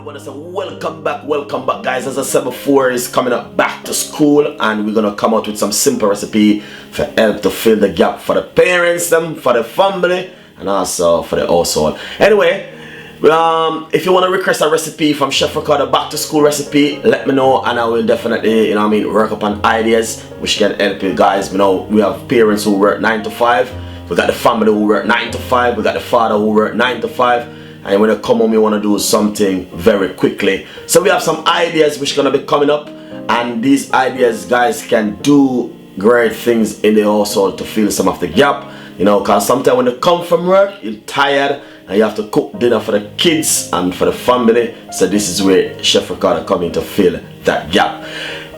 want to say welcome back guys. As I said before, it's coming up back to school and we're gonna come out with some simple recipe for help to fill the gap for the parents, them, for the family, and also for the household. Anyway, if you want to request a recipe from Chef Ricardo back to school recipe, let me know and I will definitely, work upon ideas which can help you guys. We have parents who work 9 to 5, we got the family who work 9 to 5, we got the father who work 9 to 5. And when you come home, you want to do something very quickly. So we have some ideas which are going to be coming up. And these ideas, guys, can do great things in the household to fill some of the gap. Because sometimes when you come from work, you're tired and you have to cook dinner for the kids and for the family. So this is where Chef Ricardo come in to fill that gap.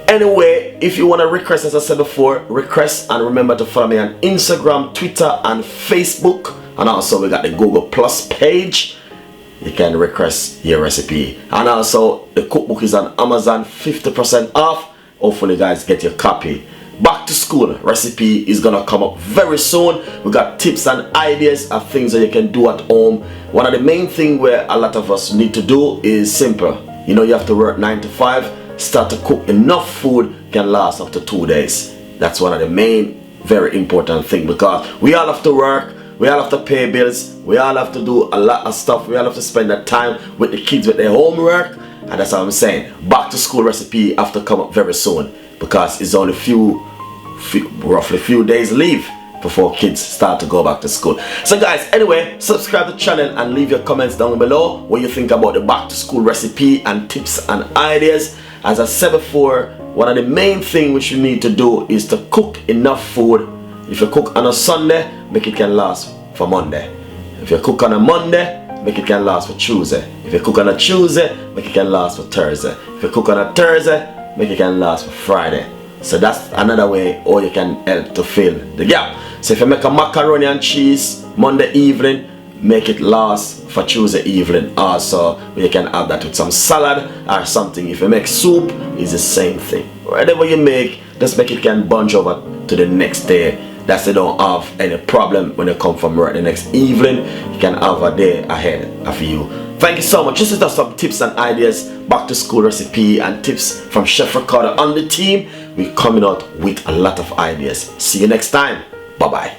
Anyway, if you want to request, as I said before, request, and remember to follow me on Instagram, Twitter, and Facebook. And also we got the Google Plus page. You can request your recipe, and also the cookbook is on Amazon, 50% off. Hopefully guys get your copy. Back to school recipe is gonna come up very soon. We got tips and ideas of things that you can do at home. One of the main things where a lot of us need to do is simple. You have to work 9 to 5, start to cook enough food can last up to 2 days. That's one of the main very important thing, because we all have to work, we all have to pay bills, we all have to do a lot of stuff, we all have to spend that time with the kids with their homework, and that's what I'm saying. Back to school recipe have to come up very soon, because it's only roughly few days leave before kids start to go back to school. So guys, anyway, subscribe to the channel and leave your comments down below what you think about the back to school recipe and tips and ideas. As I said before, one of the main things which you need to do is to cook enough food. If you cook on a Sunday, make it can last for Monday. If you cook on a Monday, make it can last for Tuesday. If you cook on a Tuesday, make it can last for Thursday. If you cook on a Thursday, make it can last for Friday. So that's another way or you can help to fill the gap. So if you make a macaroni and cheese Monday evening, make it last for Tuesday evening also. You can add that with some salad or something. If you make soup, it's the same thing. Whatever you make, just make it can bunch over to the next day. That's you don't have any problem when you come from work the next evening. You can have a day ahead of you. Thank you so much. This is just some tips and ideas, back to school recipe and tips from Chef Ricardo on the team. We're coming out with a lot of ideas. See you next time. Bye bye.